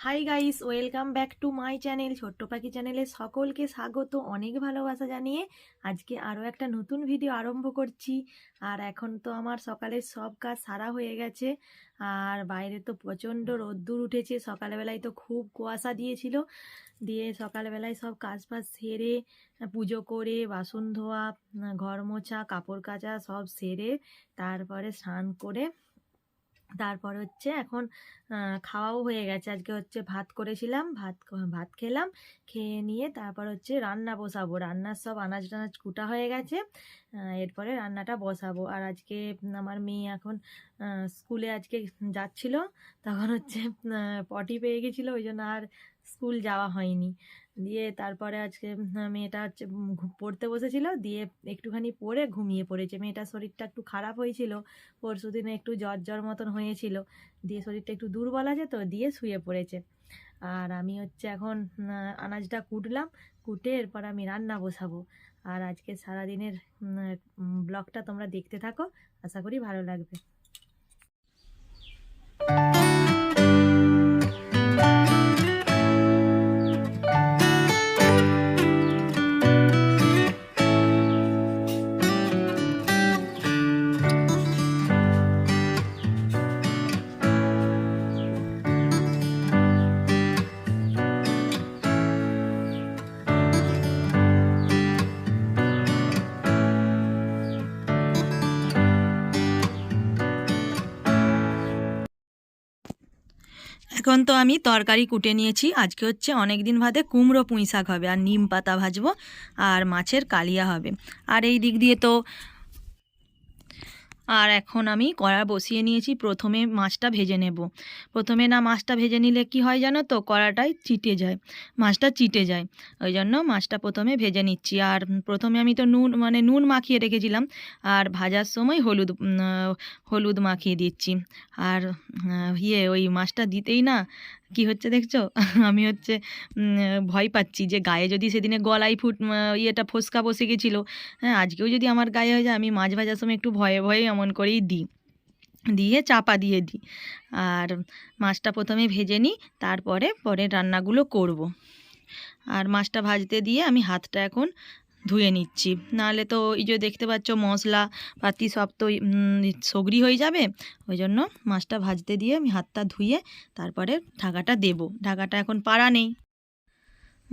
Hi guys, welcome back to my channel. ছোট্ট পাখি চ্যানেলে সকলকে স্বাগত, অনেক ভালোবাসা জানিয়ে আজকে আরও একটা নতুন ভিডিও আরম্ভ করছি। আর এখন তো আমার সকালের সব কাজ সারা হয়ে গেছে। আর বাইরে তো প্রচণ্ড রোদ্দুর উঠেছে, সকালবেলায় তো খুব কুয়াশা দিয়েছিল। দিয়ে সকালবেলায় সব কাজ ফাজ সেরে পুজো করে বাসন ধোয়া, ঘর মোছা, কাপড় কাচা সব সেরে তারপরে স্নান করে তারপর হচ্ছে এখন খাওয়াও হয়ে গেছে। আজকে হচ্ছে ভাত করেছিলাম, ভাত খেলাম। খেয়ে নিয়ে তারপর হচ্ছে রান্না বসাবো। রান্নার সব আনাজ টানাজ কুটা হয়ে গেছে। এরপরে রান্নাটা বসাবো। আর আজকে আমার মেয়ে এখন স্কুলে আজকে যাচ্ছিল, তখন হচ্ছে পটি পেয়ে গেছিলো, ওই জন্য আর স্কুল যাওয়া হয়নি। দিয়ে তারপরে আজকে মেয়েটা হচ্ছে পড়তে বসেছিল, দিয়ে একটুখানি পড়ে ঘুমিয়ে পড়েছে। মেয়েটার শরীরটা একটু খারাপ হয়েছিল, পরশু দিনে একটু জ্বর জ্বর মতন হয়েছিল, দিয়ে শরীরটা একটু দুর্বল আছে তো, দিয়ে শুয়ে পড়েছে। আর আমি হচ্ছে এখন আনাজটা কুটলাম, কুটে এরপর আমি রান্না বসাবো। আর আজকে সারাদিনের ব্লগটা তোমরা দেখতে থাকো, আশা করি ভালো লাগবে। এখন তো আমি তরকারি কুটে নিয়েছি। আজকে হচ্ছে অনেক দিন বাদে কুমড়ো পুঁই শাক হবে, আর নিম পাতা ভাজবো, আর মাছের কালিয়া হবে। আর এই দিক দিয়ে তো আর এখন আমি কড়া বসিয়ে নিয়েছি। প্রথমে মাছটা ভেজে নেব। প্রথমে না মাছটা ভেজে নিলে কি হয় জানো তো, কড়াটায় চিটে যায়, মাছটা চিটে যায়। ওই জন্য মাছটা প্রথমে ভেজে নিচ্ছি। আর প্রথমে আমি তো নুন মাখিয়ে রেখেছিলাম, আর ভাজার সময় হলুদ মাখিয়ে দিচ্ছি। আর ওই মাছটা দিতেই না কি হচ্ছে দেখছো আমি হচ্ছে ভয় পাচ্ছি যে গায়ে যদি সেদিনে গলায় ফোসকা বসে গেছিলো। হ্যাঁ, আজকেও যদি আমার গায়ে হয়ে যায়, আমি মাছ ভাজার সময় একটু ভয়ে ভয়ে এমন করেই দিই, দিয়ে চাপা দিয়ে দিই। আর মাছটা প্রথমে ভেজে নিই, তারপরে পরের রান্নাগুলো করব। আর মাছটা ভাজতে দিয়ে আমি হাতটা এখন ধুয়ে নিচ্ছি, নাহলে তো এই যে দেখতে পাচ্ছ মশলা পাতি সব তো সগরি হয়ে যাবে। ওই জন্য মাছটা ভাজতে দিয়ে আমি হাতটা ধুয়ে তারপরে ঢাকাটা দেব। ঢাকাটা এখন পাড়া নেই।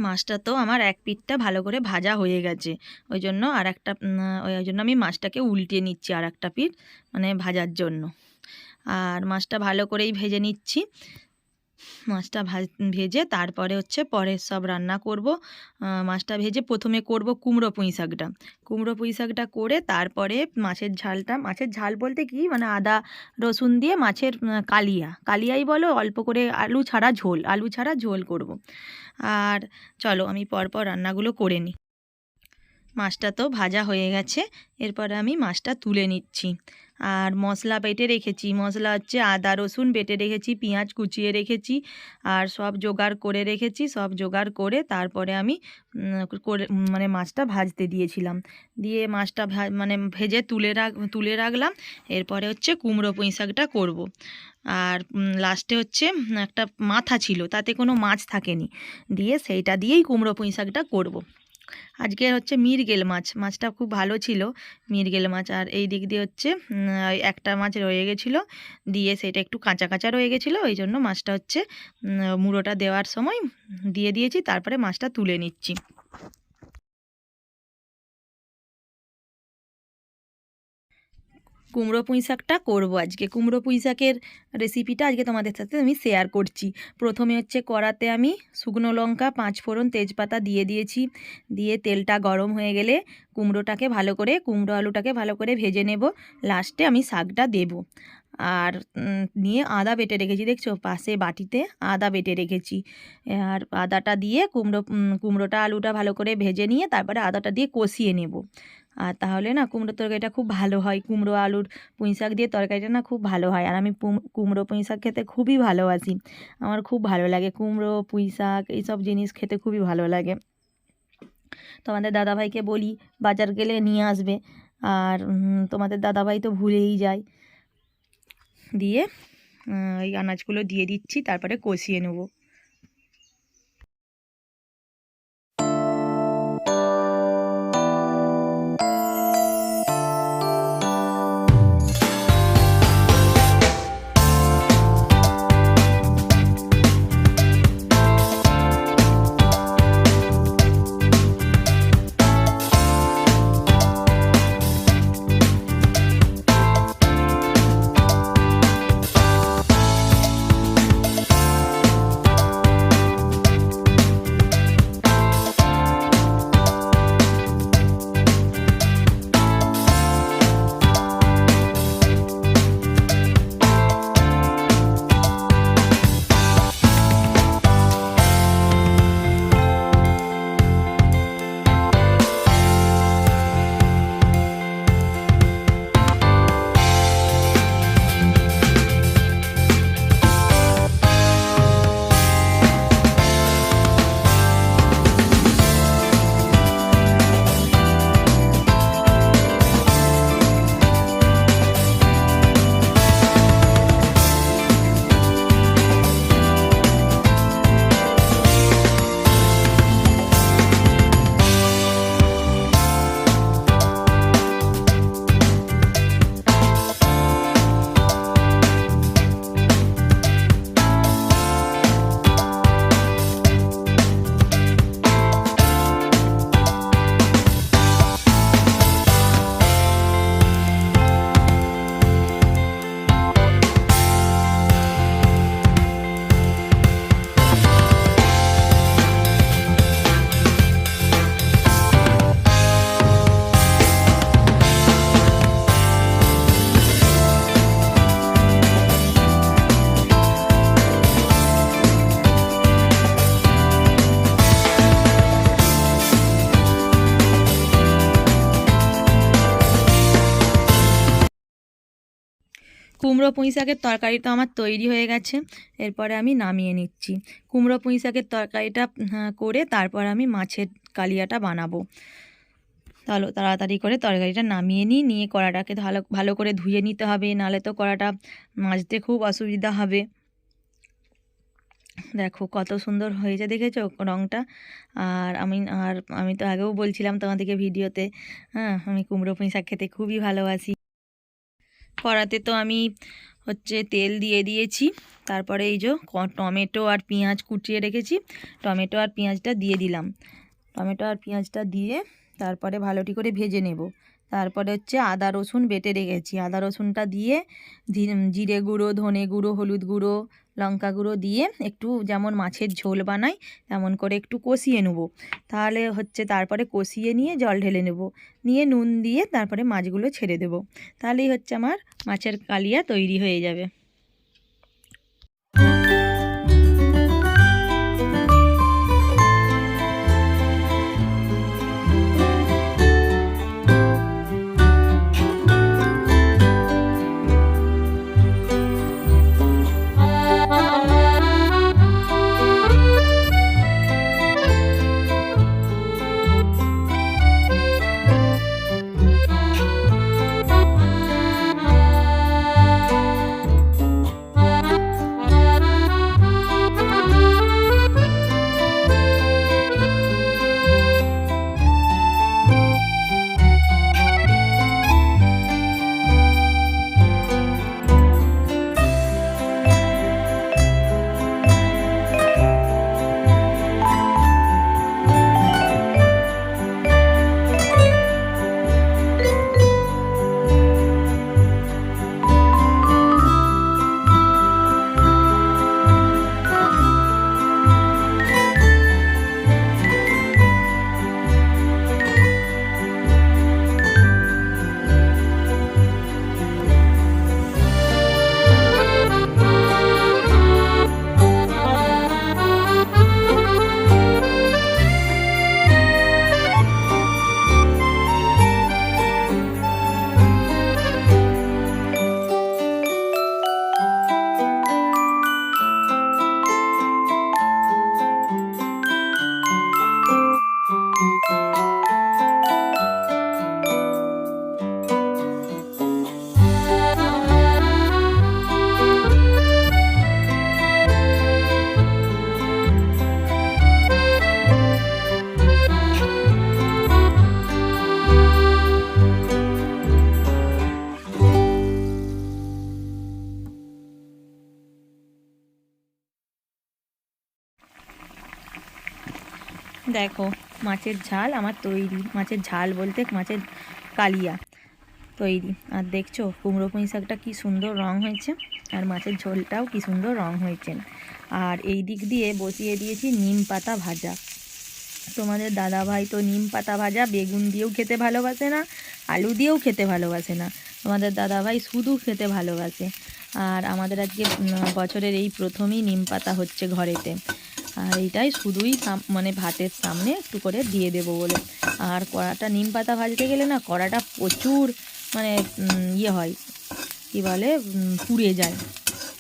মাছটা তো আমার এক পিঠটা ভালো করে ভাজা হয়ে গেছে, ওই জন্য আর একটা ওই জন্য আমি মাছটাকে উল্টে নিচ্ছি আর একটা পিঠ ভাজার জন্য। আর মাছটা ভালো করেই ভেজে নিচ্ছি। মাছটা ভেজে তারপরে হচ্ছে পরের সব রান্না করব। মাছটা ভেজে প্রথমে করব কুমড়ো পুঁই শাকটা। কুমড়ো পুঁই শাকটা করে তারপরে মাছের ঝাল বলতে কি, আদা রসুন দিয়ে মাছের কালিয়াই বলো, অল্প করে আলু ছাড়া ঝোল করব। আর চলো আমি পরপর রান্নাগুলো করে নিই। মাছটা তো ভাজা হয়ে গেছে, এরপরে আমি মাছটা তুলে নিচ্ছি। আর মশলা বেটে রেখেছি, মশলা হচ্ছে আদা রসুন বেটে রেখেছি, পেঁয়াজ কুচিয়ে রেখেছি, আর সব জোগাড় করে রেখেছি। সব জোগাড় করে তারপরে আমি মাছটা ভাজতে দিয়েছিলাম। দিয়ে মাছটা ভেজে তুলে রাখলাম। এরপরে হচ্ছে কুমড়ো পুঁই শাকটা করব। আর লাস্টে হচ্ছে একটা মাথা ছিল, তাতে কোনো মাছ থাকেনি, দিয়ে সেইটা দিয়েই কুমড়ো পুঁই শাকটা করব। আজকে হচ্ছে মাছটা খুব ভালো ছিল, মৃগেল মাছ। আর এই দিক দিয়ে হচ্ছে একটা মাছ রয়ে গেছিলো, দিয়ে সেটা একটু কাঁচা কাঁচা রয়ে গেছিলো, ওই জন্য মাছটা হচ্ছে মুড়োটা দেওয়ার সময় দিয়ে দিয়েছি। তারপরে মাছটা তুলে নিচ্ছি। কুমড়ো পুঁই শাকটা করবো আজকে। কুমড়ো পুঁই শাকের রেসিপিটা আজকে তোমাদের সাথে আমি শেয়ার করছি। প্রথমে হচ্ছে কড়াতে আমি শুকনো লঙ্কা, 5 ফোড়ন, তেজপাতা দিয়ে দিয়েছি। দিয়ে তেলটা গরম হয়ে গেলে কুমড়ো আলুটাকে ভালো করে ভেজে নেব। লাস্টে আমি শাকটা দেব। আর নিয়ে আদা বেটে রেখেছি, দেখছো পাশে বাটিতে আদা বেটে রেখেছি। আর আদাটা দিয়ে কুমড়োটা আলুটা ভালো করে ভেজে নিয়ে তারপরে আদাটা দিয়ে কষিয়ে নেব। আর তাহলে না কুমড়োর তরকারিটা খুব ভালো হয়। কুমড়ো আলুর পুঁই শাক দিয়ে তরকারিটা না খুব ভালো হয়। আর আমি কুমড়ো পুঁই শাক খেতে খুবই ভালোবাসি, আমার খুব ভালো লাগে কুমড়ো পুঁই শাক এইসব জিনিস খেতে খুবই ভালো লাগে। তোমাদের দাদাভাইকে বলি বাজার গেলে নিয়ে আসবে। আর তোমাদের দাদাভাই তো ভুলেই যায়। দিয়ে এই আনাজগুলো দিয়ে দিচ্ছি, তারপরে কষিয়ে নেব। কুমড়ো পুঁই শাকের তরকারি তো আমার তৈরি হয়ে গেছে। এরপরে আমি নামিয়ে নিচ্ছি। কুমড়ো পুঁই শাকের তরকারিটা করে তারপর আমি মাছের কালিয়াটা বানাবো। তাহলে তাড়াতাড়ি করে তরকারিটা নামিয়ে নিয়ে কড়াটাকে ভালো ভালো করে ধুয়ে নিতে হবে, নাহলে তো কড়াটা মাজতে খুব অসুবিধা হবে। দেখো কত সুন্দর হয়েছে, দেখেছো রঙটা? আর আমি তো আগেও বলছিলাম তোমাদেরকে ভিডিওতে, হ্যাঁ, আমি কুমড়ো পুঁই শাক খেতে খুবই ভালোবাসি। কড়াতে তো আমি তেল দিয়ে দিয়েছি। তারপরে এই যে টমেটো আর পেঁয়াজ কুচিয়ে রেখেছি, টমেটো আর পেঁয়াজটা দিয়ে দিলাম। টমেটো আর পেঁয়াজটা দিয়ে তারপরে ভালোটি করে ভেজে নেব। তারপরে আদা রসুন বেটে রেখেছি, আদা রসুনটা দিয়ে জিরে গুঁড়ো, ধনে গুঁড়ো, হলুদ গুঁড়ো, লঙ্কা গুঁড়ো দিয়ে একটু যেমন মাছের ঝোল বানাই তেমন করে একটু কষিয়ে নেব। তাহলে তারপরে কষিয়ে নিয়ে জল ঢেলে নেব, নিয়ে নুন দিয়ে তারপরে মাছগুলো ছেড়ে দেব। তাহলেই আমার মাছের কালিয়া তৈরি হয়ে যাবে। দেখো মাছের ঝাল আমার তৈরি, মাছের ঝাল বলতে মাছের কালিয়া তৈরি। আর দেখছো কুমড়ো পুঁই শাকটা কী সুন্দর রং হয়েছে, আর মাছের ঝোলটাও কী সুন্দর রং হয়েছে। আর এই দিক দিয়ে বসিয়ে দিয়েছি নিম পাতা ভাজা। তোমাদের দাদাভাই তো নিম পাতা ভাজা বেগুন দিয়েও খেতে ভালোবাসে না, আলু দিয়েও খেতে ভালোবাসে না, তোমাদের দাদাভাই শুধু খেতে ভালোবাসে। আর আমাদের আজকে বছরের এই প্রথমই নিম পাতা হচ্ছে ঘরেতে, আর এইটাই শুধুই মানে ভাতের সামনে একটু করে দিয়ে দেবো বলে। আর কড়াটা নিম পাতা ভাজতে গেলে না কড়াটা প্রচুর মানে হয়, কী বলে, পুড়ে যায়।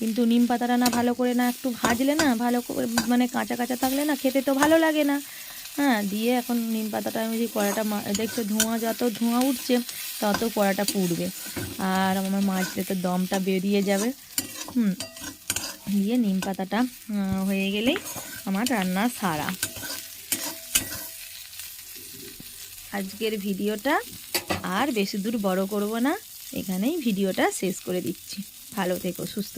কিন্তু নিম পাতাটা না ভালো করে না একটু ভাজলে না, ভালো করে মানে কাঁচা কাঁচা থাকলে না খেতে তো ভালো লাগে না। হ্যাঁ, দিয়ে এখন নিম পাতাটা আমি যদি কড়াটা দেখছো যত ধোঁয়া উঠছে তত কড়াটা পুড়বে, আর আমার মাছতে তো দমটা বেরিয়ে যাবে। দিয়ে নিম পাতাটা হয়ে গেলেই আমার রান্না সারা। আজকের ভিডিওটা আর বেশি দূর বড় করব না, এখানেই ভিডিওটা শেষ করে দিচ্ছি। ভালো থেকো, সুস্থ